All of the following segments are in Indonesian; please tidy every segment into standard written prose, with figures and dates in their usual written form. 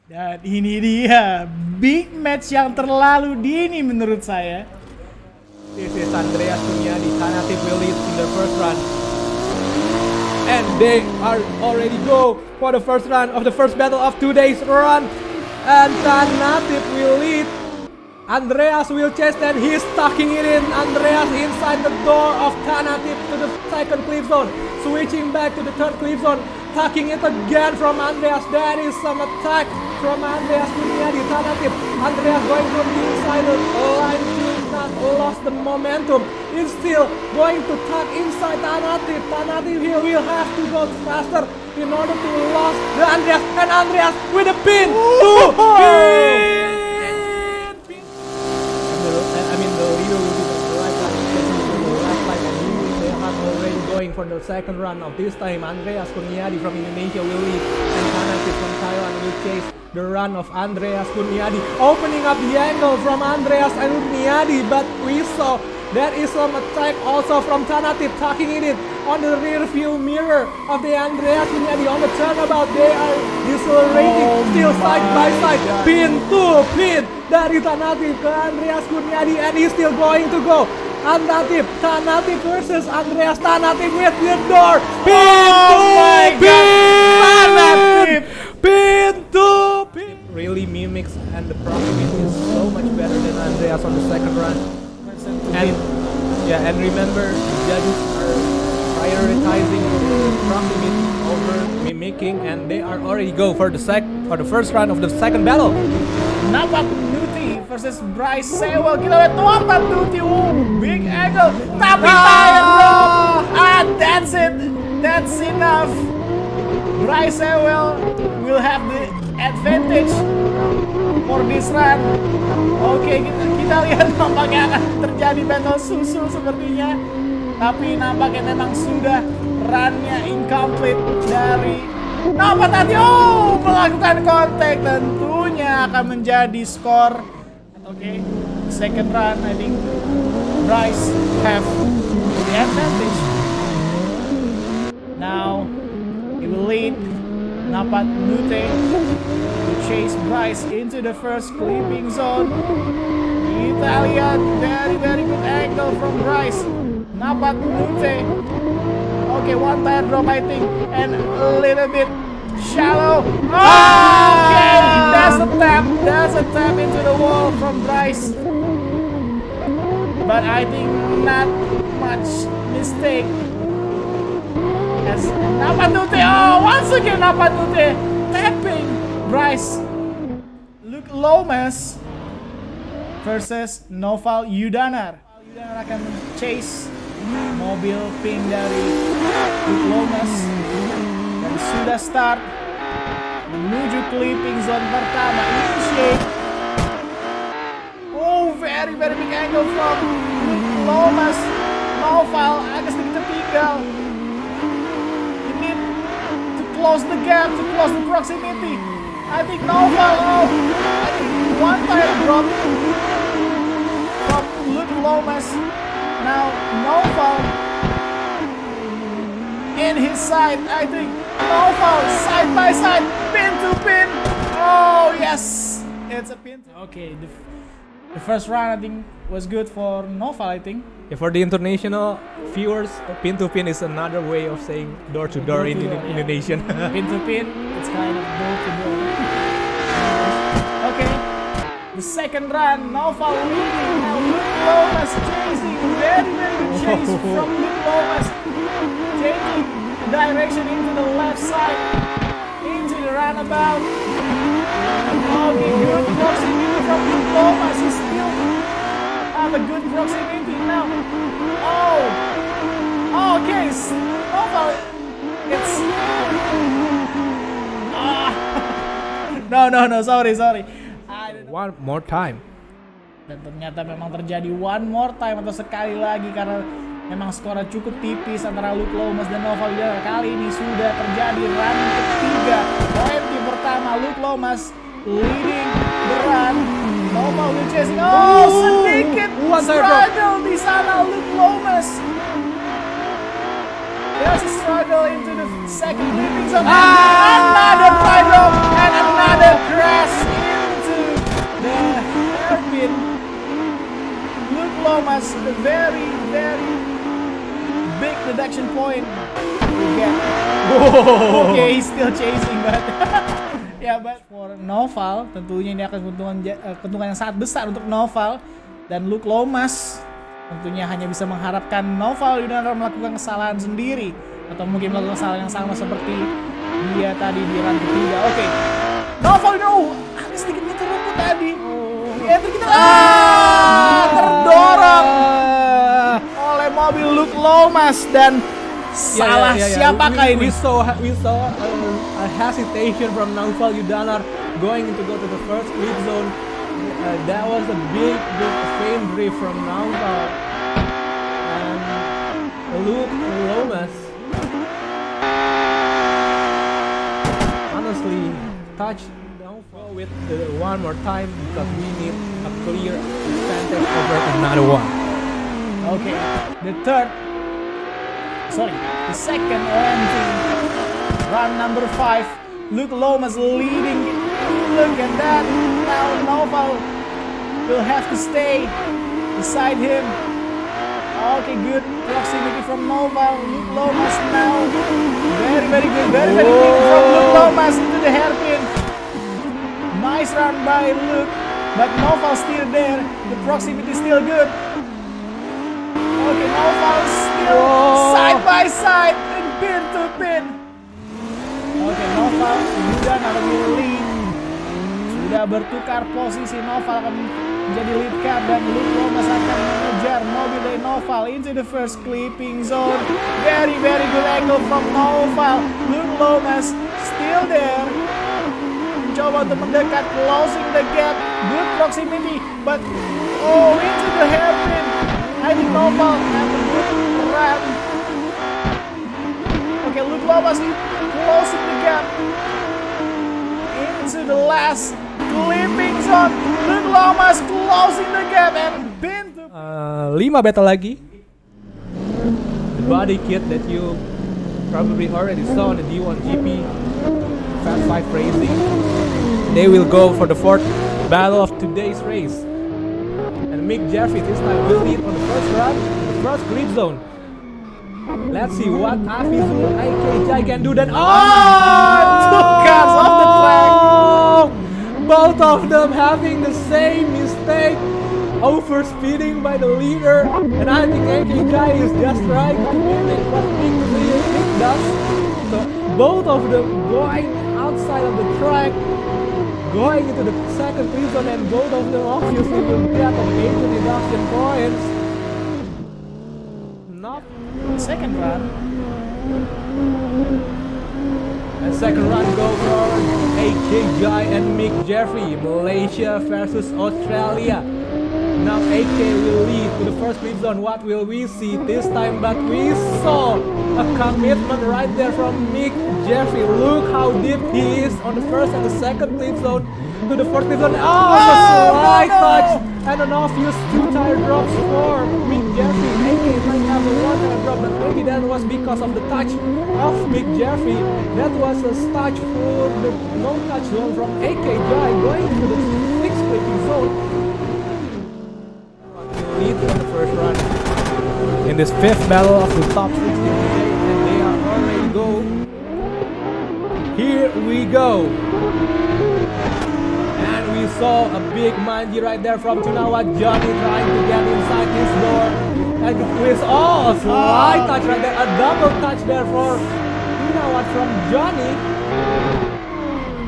Dan ini dia big match yang terlalu dini menurut saya. This is Andreas Kurniadi. Tanatif will lead in the first run. And they are already go for the first run of the first battle of today's run. And Tanatif will lead. Andreas will chase and he's tucking it in. Andreas inside the door of Tanatif to the second cliff zone. Switching back to the third cliff zone. Tucking it again from Andreas. That is some attack from Andreas Kurniadi. Tanatif. Andreas going from the inside the line to not lost the momentum. He's still going to tuck inside Tanatif. Tanatif he will have to go faster in order to lose the Andreas. And Andreas with a pin. Pin. I mean the leader will be the right line. The last line and they are already going for the second run of this time. Andreas Kurniadi from Indonesia will lead and Tanatif from Thailand will chase the run of Andreas Kurniadi, opening up the angle from Andreas and Kurniadi, but we saw there is some attack also from Tanatif, tucking it in on the rear view mirror of the Andreas Kurniadi on the turnabout. They are decelerating, still side by side, pin to pin dari Tanatif ke Andreas Kurniadi, and he's still going to go. Tanatif versus Andreas. Tanatif with the door. Pin to pin. Pin to pin. Really mimics and the proximity is so much better than Andreas on the second run. And yeah, and remember, judges are prioritizing proximity over mimicking, and they are already go for the first round of the second battle. Nampak Nuti versus Bryce Sewell. Kita lihat nampak Nuti, big angle, tapi tired bro. That's it, that's enough. Bryce Sewell will have the advantage for this run. Oke, kita lihat nampaknya akan terjadi battle susul sepertinya. Tapi nampaknya memang sudah runnya incomplete dari nampak tadi. Melakukan kontak, tentunya akan menjadi skor. Oke, second run I think Bryce have the advantage. Now he will lead Napat Nute to chase Bryce into the first clipping zone. Kita lihat very good angle from Bryce. Napat Nute. Okay, one tire drop I think, and a little bit shallow. Okay, that's a tap into the wall from Bryce. But I think not much mistake. As Napatute, once again Napatute tapping Bryce. Luke Lomas versus Noval Yudanar. Yudanar akan chase mobil pink dari Luke Lomas dan sudah start menuju clipping zone pertama. Initiate. Very big angle from Luke Lomas. Noval agak sedikit tertinggal. Close the gap, to close the proximity. I think Noval, I think one tire drop from Luke Lomas. Now Noval in his side. I think Noval side by side, pin to pin. Oh yes, it's a pin. Okay, the first round I think was good for Noval. I think. Yeah, for the international viewers, pin to pin is another way of saying door to door in Indonesian. Pin to pin, it's kind of door to door. Okay, the second run, Noval leading. Now Luke Lomas chasing, very good chase from Luke Lomas, taking direction into the left side, into the roundabout. Okay, good proximity from Luke Lomas. He's still have a good proximity now. Okay, Noval, it's no, sorry. One more time. Dan ternyata memang terjadi one more time atau sekali lagi karena memang skornya cukup tipis antara Luke Lomas dan Noval Yudanar. Kali ini sudah terjadi run ketiga. Poin tim pertama Luke Lomas leading the run. Noval will chasing. Sedikit struggle di sana Luke Lomas. There's a struggle into the second clipping zone. Another tire drop and another crash Lomas, a very big deduction point. Okay, he's still chasing, but but for Noval, tentunya ini akan keuntungan yang sangat besar untuk Noval. Dan Luke Lomas tentunya hanya bisa mengharapkan Noval Yudanara melakukan kesalahan sendiri, atau mungkin melakukan kesalahan yang sama seperti dia tadi di run ketiga. Oke, Noval ada sedikit terluput tadi. Kita terdorong oleh mobil Luke Lomas dan salah siapakah ini? We saw a hesitation from Noval Yudanar going to go to the first lead zone. That was a big faint drift from Noval and Luke Lomas. Honestly, touch Noval with one more time because we need a clear advantage over another one. Okay, the second OMG run number 5. Luke Lomas leading. Look at that. Now Noval will have to stay beside him. Okay, good proximity from Noval. Luke Lomas now. Very good. Very good from Luke Lomas into the hairpin. Nice run by Luke, but Noval still there. The proximity still good. Okay, Noval still side by side and pin to pin. Okay, Noval sudah lead. Sudah bertukar posisi, Noval akan menjadi lead car dan Luke Lomas akan mengejar mobil dari Noval into the first clipping zone. Very good angle from Noval. Luke Lomas still there. Mencoba untuk mendekat, closing the gap. Good proximity, but into the hairpin. I think Noval have a good run. Okay, Luke Lomas closing the gap into the last clipping zone. Luke Lomas closing the gap and pin to 5 battle lagi. The body kit that you probably already saw on the D1 GP Fast 5 Racing. They will go for the 4th battle of today's race. And Mick Jeffrey this time will lead on the first run, the first grid zone. Let's see what Afizul IKJ can do then. 2 cars off the track. Both of them having the same mistake. Overspeeding by the leader. And I think AKJ is just trying to mimic what Mick does. So both of them going outside of the track, going into the second zone, and both of them obviously will get a major deduction points. Not second run. And second run goes for AKJ and Mick Jeffrey. Malaysia versus Australia. Now AK will lead to the first pit zone. What will we see this time? But we saw a commitment right there from Mick Jeffrey. Look how deep he is on the first and the second pit zone. To the fourth pit zone. A slight touch and an obvious 2 tire drops for Mick Jeffrey. AK might have a 1 tire drop, but maybe that was because of the touch of Mick Jeffrey. That was a touch for the no touch zone from AKJ going to the 6th clipping zone. Lead for the first run in this 5th battle of the top 16 today, and they are already go. Here we go. And we saw a big manji right there from Tunawat. Johnny trying to get inside his door. And with slight touch right there. A double touch there for Tunawat from Johnny.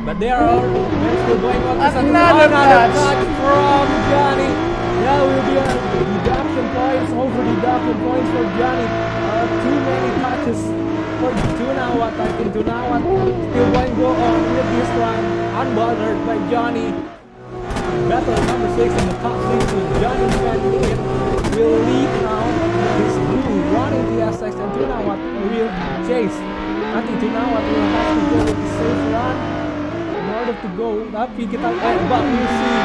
But they are still going on. Another touch from Johnny. That will be a deduction points, over deduction points for Johnny. Too many touches for Tunawat. I think Tunawat still going to go on with this run, unbothered by Johnny. Battle number 6 in the top 16. Johnny Van Leeuwen will lead now with his blue running the SX, and Tunawat will chase. I think Tunawat will have to go with the safe run in order to go. Tapi kita but we see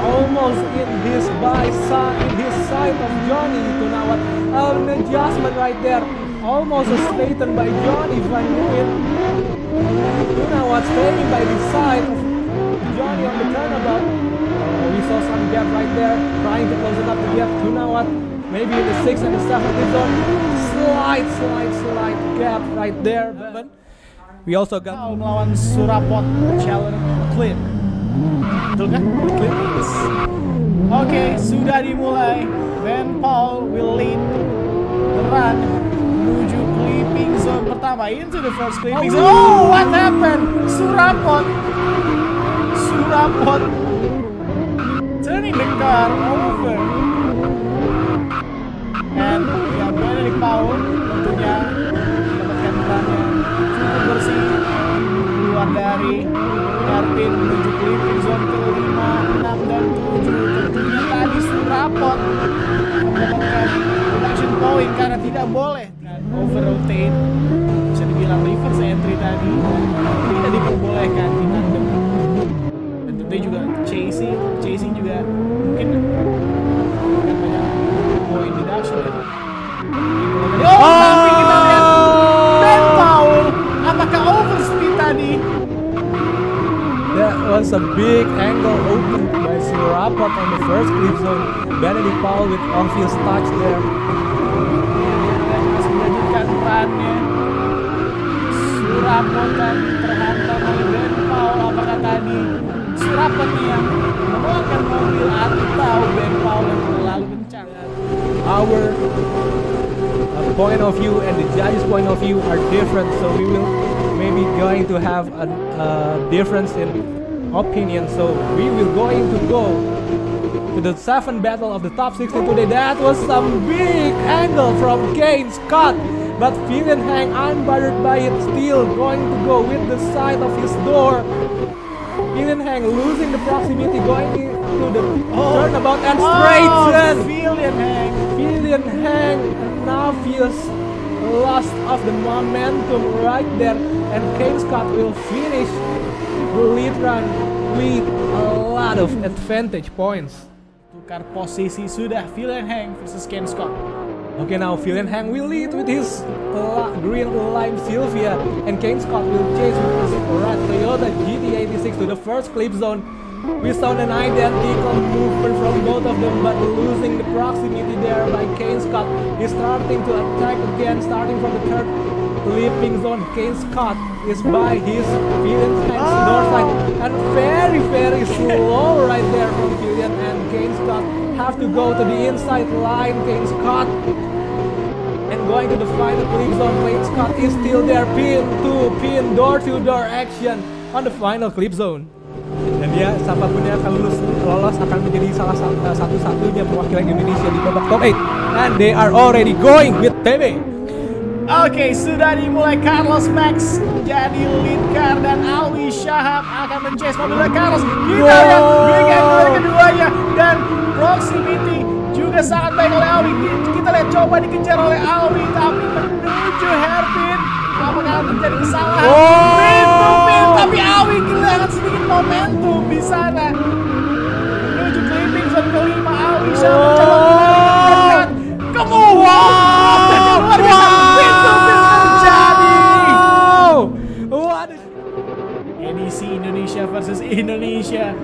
almost in his side of Johnny Tunawat. An adjustment right there. Almost a straighten by Johnny Van Leeuwen. Tunawat staying by the side of Johnny on the turnabout. We saw some gap right there, trying to close it up to gap. Tunawat, maybe in the 6th and the 7th clip zone. Slight gap right there. But we also got melawan Surapot Challenge Clip. Betul kan? Clip. Oke, sudah dimulai. Ben Paul will lead the run menuju clipping zone pertama. Into the first clipping zone. Oh, what happened? Surapot turning the car over. And ya, Benedict Paul tentunya mendapatkan runnya cukup bersih keluar dari hairpin menuju clipping zone ke-5, 6, dan 7. Tentunya tadi Surapot mendapatkan production point karena tidak boleh over rotate, bisa dibilang reverse entry tadi tidak diperbolehkan di tandem. Dan tentunya juga chasing juga mungkin akan banyak point deduction ya. Tapi kita lihat Ben Paul apakah overspeed tadi? That was a big angle opened by Surapot on the first clip zone. Benedict Paul with obvious touch there. Masih melanjutkan runnya. Surapot tadi terhantam oleh Ben Paul. Apakah tadi Surapot yang mengeluarkan mobil atau Ben Paul yang terlalu kencang? Our point of view and the judges' point of view are different, so we will maybe going to have a difference in opinion. So we will going to go to the 7th battle of the top 16 today. That was some big angle from Kane Scott, but Vivian Hang unbothered by it, still going to go with the side of his door. Vivian Hang losing the proximity, going into the turnabout and straighten. Vivian Hang and Navius lost of the momentum right there, and Kane Scott will finish the lead run with a lot of advantage points. Tukar posisi sudah Vivian Hang versus Kane Scott. Okay, now Vivian Hang will lead with his green lime Sylvia, and Kane Scott will chase with his red Toyota GT86 to the first clip zone. We saw an identical movement from both of them, but losing the proximity there by Kane Scott. He's starting to attack again, starting from the 3rd clipping zone. Kane Scott is by his Vivian Hang's door side, and very slow right there from Vivian, and Kane Scott have to go to the inside line. Kane Scott and going to the final clip zone. Kane Scott is still there, pin to pin, door to door action on the final clip zone. Dan dia siapapun yang akan lolos akan menjadi salah satu-satunya perwakilan Indonesia di babak top 8. And they are already going with TB. Oke, sudah dimulai. Carlos Max menjadi lead car dan Alwi Shahab akan men-chase mobilnya Carlos. Kita lihat big angle keduanya dan proximity juga sangat baik oleh Alwi. Kita lihat coba dikejar oleh Alwi tapi menuju hairpin. Apakah akan terjadi kesalahan? Pin, tapi Alwi kehilangan sedikit momentum di sana. Menuju clipping zone ke-5, Alwi Shahab mencoba mendekat. Luar biasa, pin terjadi. Edisi Indonesia versus Indonesia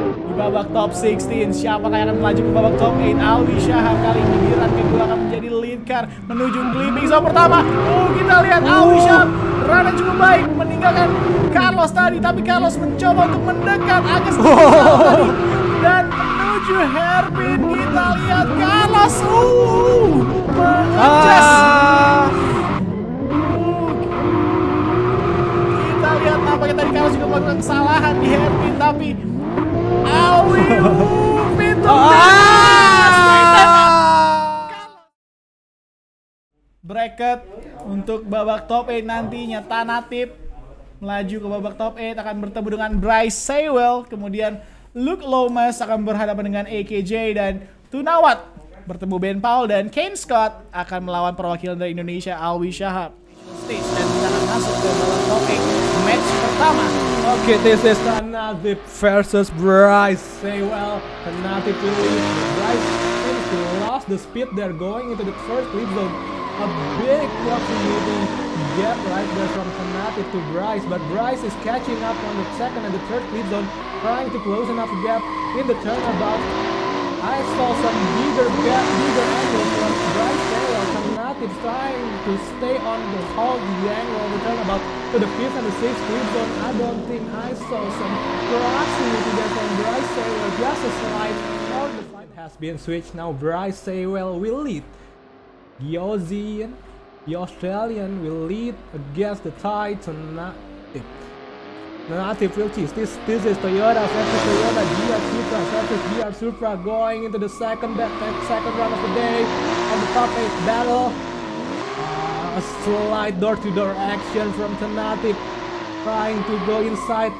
di babak top 16. Siapa yang akan melaju ke babak top 8? Alwi Shahab kali ini di run kedua akan menjadi lead car menuju clipping zone pertama. Kita lihat Alwi Shahab run cukup baik meninggalkan Carlos tadi, tapi Carlos mencoba untuk mendekat agak sedikit tadi dan menuju hairpin. Kita lihat Carlos mengejas. Kita lihat nampaknya tadi Carlos juga melakukan kesalahan di hairpin, tapi Alwi pintu bracket untuk babak top 8 nantinya. Tanatip melaju ke babak top 8 akan bertemu dengan Bryce Sewell, kemudian Luke Lomas akan berhadapan dengan AKJ, dan Tunawat bertemu Ben Paul, dan Kane Scott akan melawan perwakilan dari Indonesia Alwi Shahab. Dan kita akan masuk ke babak top 8 match pertama. Okay, this is Tanatip versus Bryce Sewell. Tanatip will lead. Bryce lost the speed. They're going into the first clip zone. A big proximity gap right there from Tanatip. Tanatif to Bryce, but Bryce is catching up on the second and the third clip zone, trying to close enough gap in the turnabout. I saw some bigger angle from Bryce Sewell. Tanatif trying to stay on the hold the angle of the turnabout to the fifth and the sixth clip zone. I don't think I saw some proximity there from Bryce Sewell. Just a slide. The fight has been switched now. Bryce Sewell will lead. The Aussian, the Australian will lead against the Thai Tanatif. Tanatif will cheese. This is Toyota versus Toyota GR Supra versus GR Supra going into the second run of the day on the top 8 battle. A slight door-to-door action from Tanatif, trying to go inside.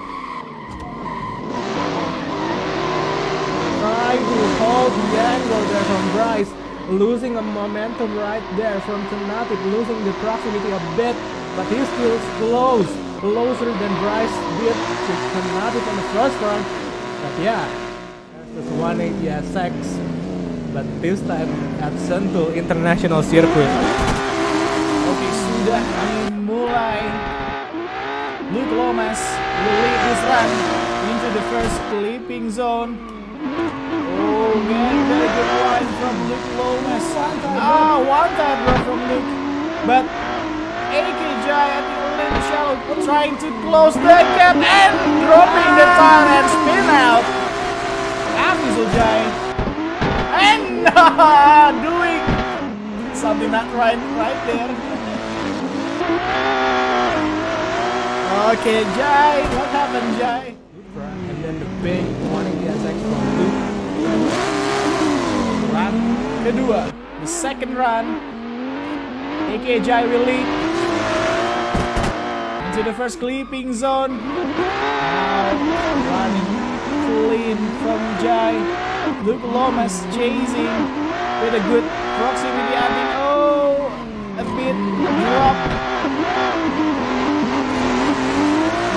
Trying to hold the angle there from Bryce, losing a momentum right there from Tanatif, losing the proximity a bit, but he's still closer than Bryce did to Tanatif on the first run. But yeah, there's 180 SX, but this time at Sentul International Circuit. Oke, sudah dimulai. Luke Lomas will lead this run into the first clipping zone. Oh man, very good line from Luke Lomas. One time run from Luke. But AKJ at the initial trying to close the gap and dropping the tire and spin out. Hafiz Ujai. And doing something not right there. Okay, Jai, what happened, Jai? And then the big 180 SX from Luke. Run kedua, the second run. AKJ will lead into the first clipping zone. Now running clean from Jai. Luke Lomas chasing with a good proximity. I mean, a bit drop.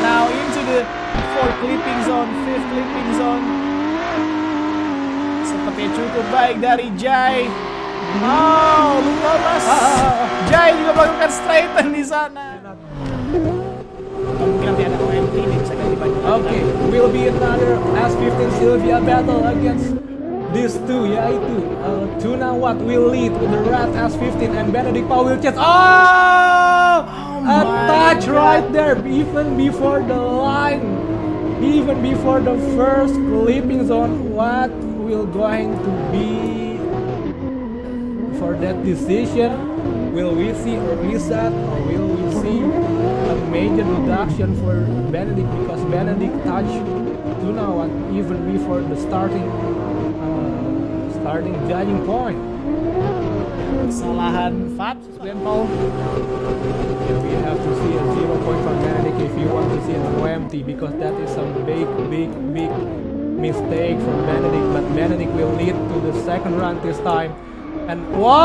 Now into the fourth clipping zone, fifth clipping zone. Sepertinya cukup baik dari Jai. Luke Lomas. Jai juga melakukan straighten di sana. Mungkin nanti ada OMT nih, bisa ganti baju. Okay, will be another S15 Silvia battle against these two, yaitu Tuna Watt will lead with the red S15 and Benedict Paul will chase. A touch right there, even before the line, even before the first clipping zone. What will going to be for that decision? Will we see a reset or will we see a major reduction for Benedict, because Benedict touched Tuna Watt even before the starting judging point? Kesalahan Fabs dan Paul. Yeah, we have to see a 0 point from Benedict if you want to see an OMT, because that is some big mistake from Benedict. But Benedict will lead to the second run this time. And what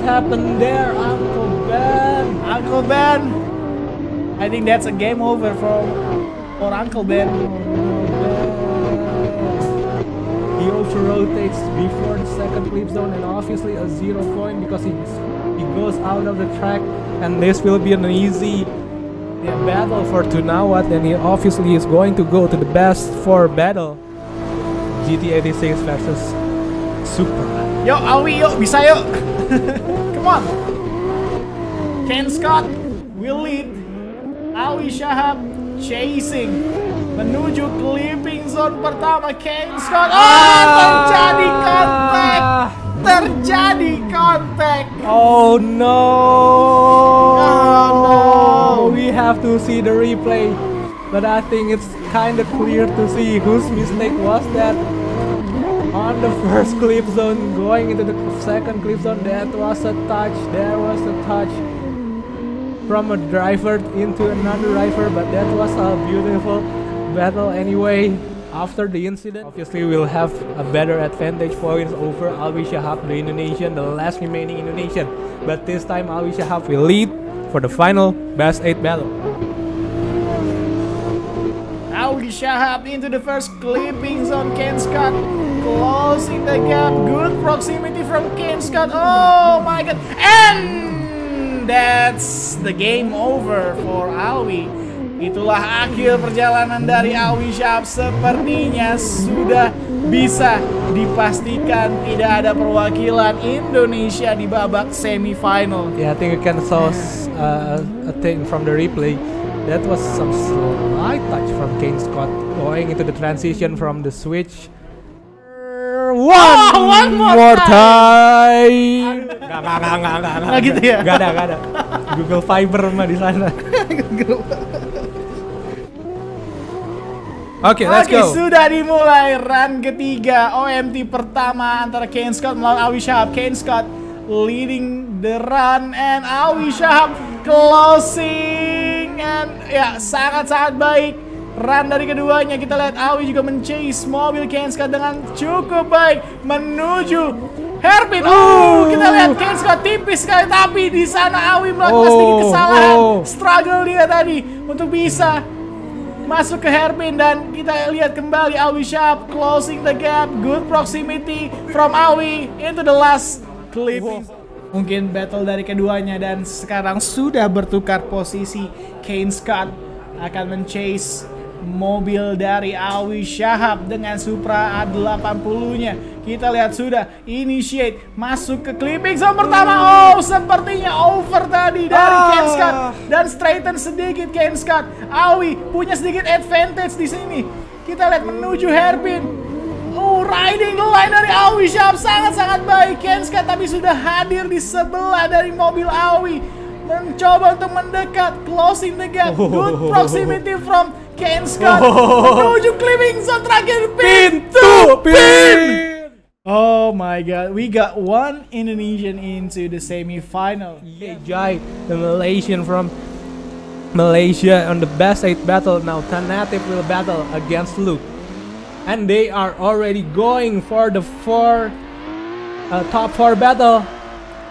happened there, Uncle Ben? Uncle Ben. I think that's a game over for Uncle Ben. He also rotates before the second clip zone, and obviously a 0 point because he goes out of the track, and this will be an easy battle for Tuna Watt, and he obviously is going to go to the best 4 battle. GT86 versus Supra. Yo, Alwi, yuk, bisa yuk. Come on. Ken Scott will lead. Alwi Shahab chasing menuju clipping zone pertama. Ken Scott. Terjadi kontak. Terjadi kontak. Oh no. We have to see the replay, but I think it's kind of clear to see whose mistake was that. On the first clip zone, going into the second clip zone, that was a touch. There was a touch from a driver into another driver, but that was a beautiful battle anyway. After the incident, obviously we'll have a better advantage points over Alwi Shahab, the Indonesian, the last remaining Indonesian. But this time Alwi Shahab will lead for the final best 8 battle. Alwi Shahab into the first clipping zone. Ken Scott closing the gap. Good proximity from Ken Scott. Oh my god. And and that's the game over for Alwi. Itulah akhir perjalanan dari Alwi Shahab. Sepertinya sudah bisa dipastikan tidak ada perwakilan Indonesia di babak semifinal. Yeah, I think you can saw a thing from the replay. That was some slight touch from Kane Scott going into the transition from the switch. One more time. Nggak gitu ya? Gak ada. Google Fiber mah di sana. Oke, let's go. Sudah dimulai run ketiga OMT pertama antara Kane Scott melawan Alwi Shahab. Kane Scott leading the run and Alwi Shahab closing, and ya sangat-sangat baik run dari keduanya. Kita lihat Alwi juga men-chase mobil Kane Scott dengan cukup baik menuju hairpin. Kita lihat Kane Scott tipis sekali, tapi di sana Alwi melakukan sedikit kesalahan. Struggle dia tadi untuk bisa masuk ke hairpin, dan kita lihat kembali Alwi Shahab closing the gap. Good proximity from Alwi into the last clip. Mungkin battle dari keduanya, dan sekarang sudah bertukar posisi. Kane Scott akan men-chase mobil dari Alwi Shahab dengan Supra A80-nya. Kita lihat sudah initiate masuk ke clipping zone pertama. Sepertinya over tadi dari Kane Scott dan straighten sedikit Kane Scott. Alwi punya sedikit advantage di sini. Kita lihat menuju hairpin. Riding the line dari Alwi Shahab sangat-sangat baik. Kane Scott tapi sudah hadir di sebelah dari mobil Alwi, mencoba untuk mendekat, closing the gap. Good proximity from Kane Scott menuju clipping zone terakhir. Pin. Oh my god, we got one Indonesian into the semi-final. Jai, the Malaysian from Malaysia on the best 8 battle. Now Tanatif will battle against Luke, and they are already going for the top 4 battle.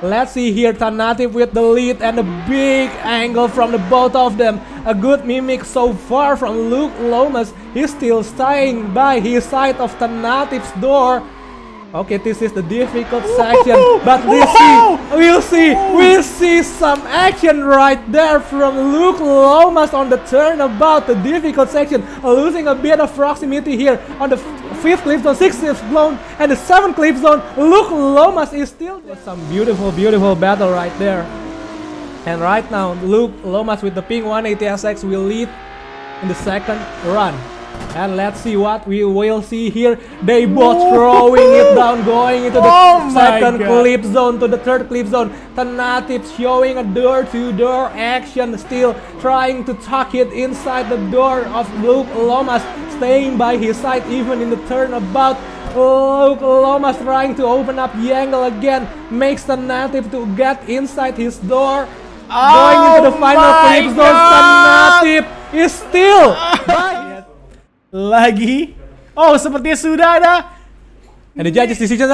Let's see here, Tanatif with the lead and a big angle from the both of them. A good mimic so far from Luke Lomas. He's still staying by his side of Tanatif's door. Okay, this is the difficult section, but we'll see some action right there from Luke Lomas on the turnabout, the difficult section, losing a bit of proximity here on the 5th clip zone, 6th clip zone, and the 7th clip zone. Luke Lomas is still there. Some beautiful battle right there. And right now, Luke Lomas with the pink 180SX will lead in the second run. And let's see what we will see here. They both throwing it down, going into the second clip zone to the 3rd clip zone. Tanatif showing a door-to-door action, still trying to tuck it inside the door of Luke Lomas, staying by his side even in the turnabout. Luke Lomas trying to open up the angle again, makes Tanatif to get inside his door. Going into the final clip zone, Tanatif is still lagi. Sepertinya sudah ada. And the judges' decision.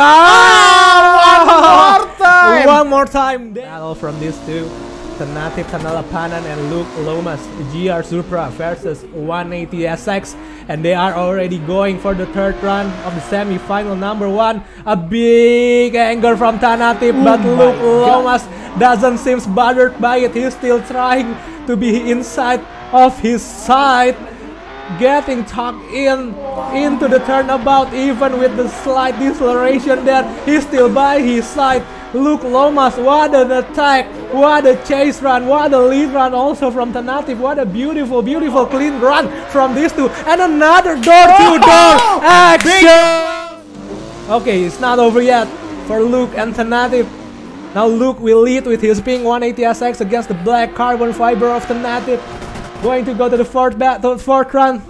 One more time. Battle from these two. Tanatif Tanalapanan and Luke Lomas. GR Supra versus 180SX. And they are already going for the 3rd run of the semi-final number 1. A big anger from Tanatif, but Luke Lomas doesn't seem bothered by it. He's still trying to be inside of his side, getting tucked into the turnabout, even with the slight deceleration there. He's still by his side. Luke Lomas, what an attack, what a chase run, what a lead run also from Tanatif. What a beautiful clean run from these two, and another door-to-door action. Okay, it's not over yet for Luke and Tanatif. Now Luke will lead with his pink 180SX against the black carbon fiber of Tanatif. Going to go to the 4th run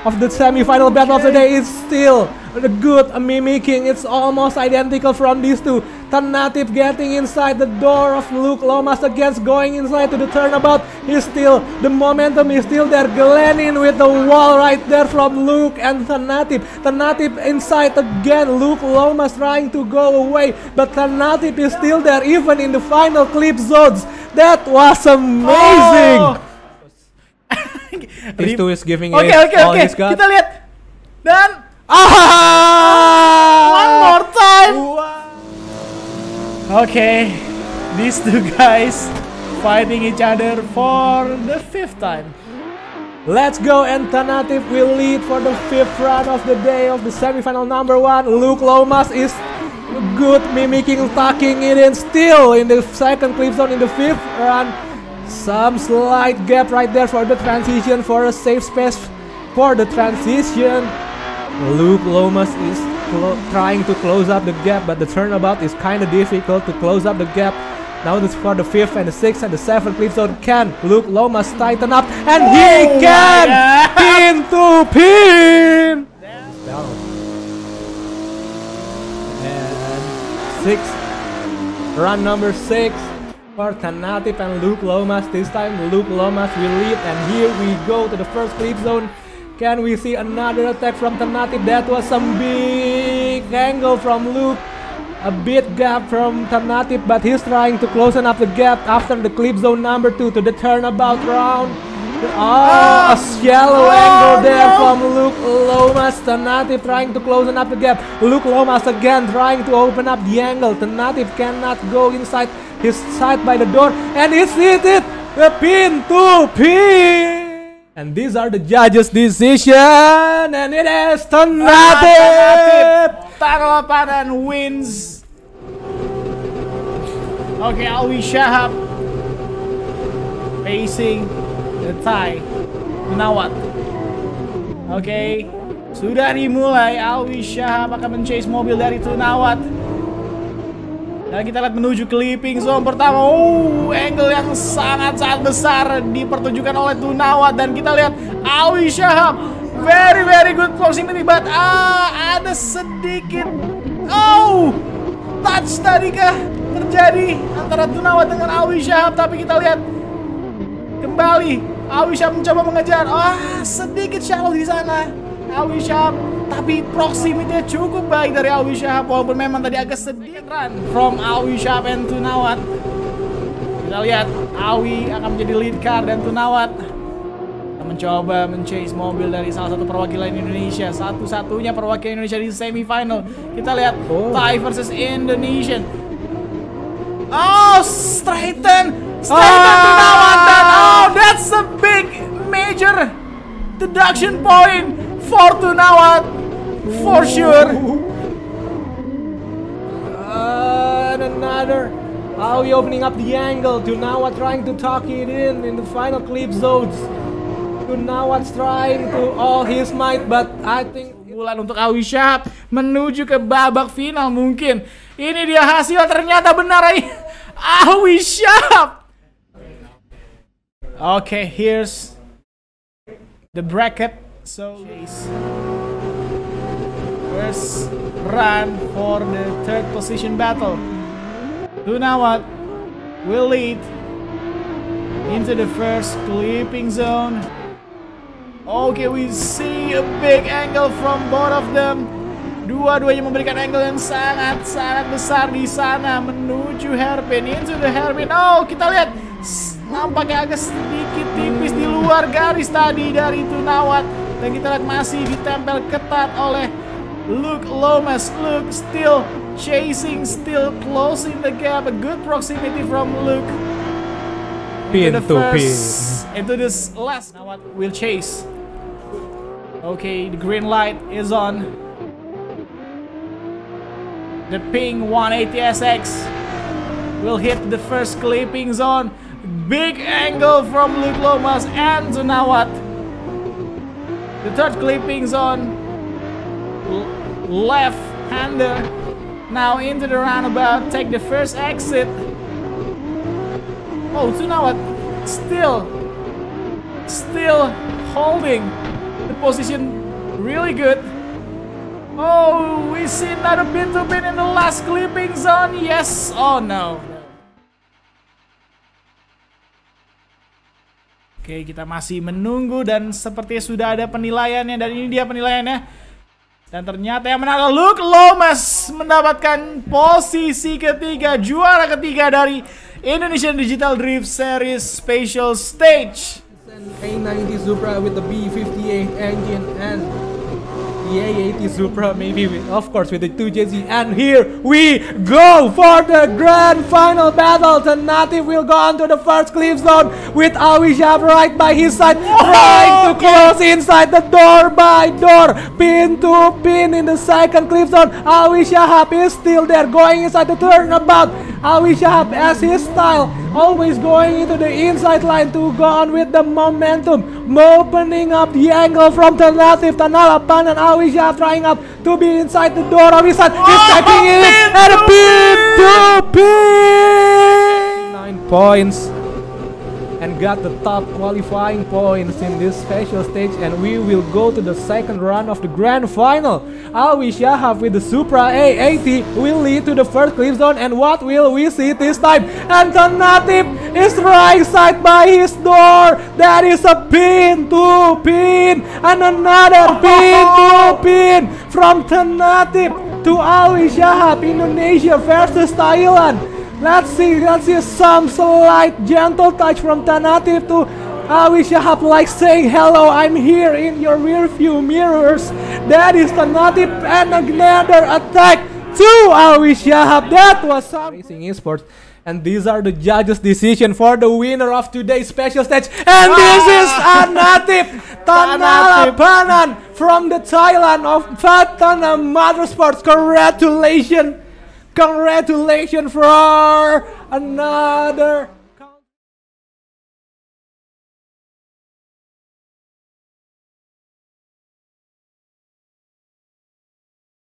of the semi-final battle of the day. Is still the good mimicking. It's almost identical from these two. Tanatif getting inside the door of Luke Lomas against going inside to the turnabout. The momentum is still there. Glennin with the wall right there from Luke and Tanatif. Tanatif inside again. Luke Lomas trying to go away, but Tanatif is still there even in the final clip zones. That was amazing. These two is giving all he's got. Kita lihat. Dan one more time. Okay, these two guys fighting each other for the 5th time. Let's go, and Tanatif will lead for the 5th run of the day of the semifinal number 1. Luke Lomas is good mimicking, tucking it in, still in the 2nd clip zone in the 5th run. Some slight gap right there for the transition, for a safe space for the transition. Luke Lomas is trying to close up the gap, but the turnabout is kind of difficult to close up the gap. Now this for the 5th and the 6th and the 7th clip zone. Can Luke Lomas tighten up? And he can! Pin to pin! Down. And 6th. Run number 6 for Tanatif and Luke Lomas. This time Luke Lomas will lead, and here we go to the 1st clip zone. Can we see another attack from Tanatif? That was some big angle from Luke. A bit gap from Tanatif, but he's trying to close up the gap after the clip zone number 2 to the turnabout round. A shallow angle there from Luke Lomas. Tanatif trying to close up the gap. Luke Lomas again trying to open up the angle. Tanatif cannot go inside his side by the door, and he's hit it! The pin to pin! And these are the judges' decision, and it is Tanatif! Taglapanan wins. Okay, Alwi Shahab facing the tie. Tunawat. Okay, sudah dimulai. Alwi Shahab akan men-chase mobil dari Tunawat. Dan kita lihat menuju clipping zone pertama. Angle yang sangat-sangat besar dipertunjukkan oleh Tunawat. Dan kita lihat Alwi Shahab very good proximity, but ada sedikit touch tadi kah terjadi antara Tunawat dengan Alwi Shahab, tapi kita lihat kembali Alwi Shahab mencoba mengejar. Sedikit shallow di sana Alwi Shahab, tapi proximity cukup baik dari Alwi Shahab, walaupun memang tadi agak sedikit run from Alwi Shahab and Tunawat. Kita lihat Alwi akan menjadi lead car dan Tunawat mencoba men-chase mobil dari salah satu perwakilan Indonesia, satu-satunya perwakilan Indonesia di semifinal. Kita lihat Thai versus Indonesian. Straighten Tunawat, dan that's a big major deduction point for Tunawat for sure. And another Alwi opening up the angle. Tunawat trying to tuck it in the final clip zones. Tunawat's trying to all his might, but I think bulan untuk Alwi Shahab menuju ke babak final mungkin. Ini dia hasil, ternyata benar Alwi Shahab. Okay, here's the bracket. So first run for the 3rd position battle. Tunawat will lead into the 1st clipping zone. Okay, we see a big angle from both of them. Dua-duanya memberikan angle yang sangat-sangat besar di sana menuju hairpin, into the hairpin. Kita lihat nampaknya agak sedikit tipis di luar garis tadi dari Tunawat, dan kita lihat masih ditempel ketat oleh Luke Lomas. Luke still chasing, still closing the gap. A good proximity from Luke. pin to pin. Into this last. Tunawat will chase. Okay, the green light is on. The pink 180SX will hit the 1st clipping zone. Big angle from Luke Lomas and Tunawat. The 3rd clipping zone. Left-hander. Now into the roundabout. Take the 1st exit. Tunawat still holding the position really good. We see another pin to pin in the last clipping zone. Yes. No. Oke, kita masih menunggu dan sepertinya sudah ada penilaiannya, dan ini dia penilaiannya. Dan ternyata yang menang Luke Lomas mendapatkan posisi ketiga, juara ketiga dari Indonesian Digital Drift Series Special Stage. A90 Supra with the B58 engine and the A80 Supra, maybe of course with the 2JZ. And here we go for the grand final battle. The Native will go on to the first cliff zone with Awi Shahab right by his side, trying to close inside the door by door, pin to pin in the second cliff zone. Awi Shahab is still there, going inside the turnabout. Awi Shahab, as his style, always going into the inside line to go on with the momentum, opening up the angle from the Native. Tanalapan and Awi Shahab trying up to be inside the door of his side. He's tapping in and a pin to pin. 9 points. And got the top qualifying points in this special stage, and we will go to the second round of the grand final. Awi Shahab with the Supra A80 will lead to the first cliff zone, and what will we see this time? And the Native is right side by his door. That is a pin to pin, and another pin to pin from the Native to Awi Shahab. Indonesia versus Thailand. Let's see some slight gentle touch from the Native to Awi Shahab, like saying hello, I'm here in your rear view mirrors. That is the Native, and another attack to Awi Shahab. That was some Racing Esports. And these are the judges' decision for the winner of today's special stage. And this is a Native Tanalapanan from the Thailand of Fatana Motorsports. Congratulations! Congratulations for another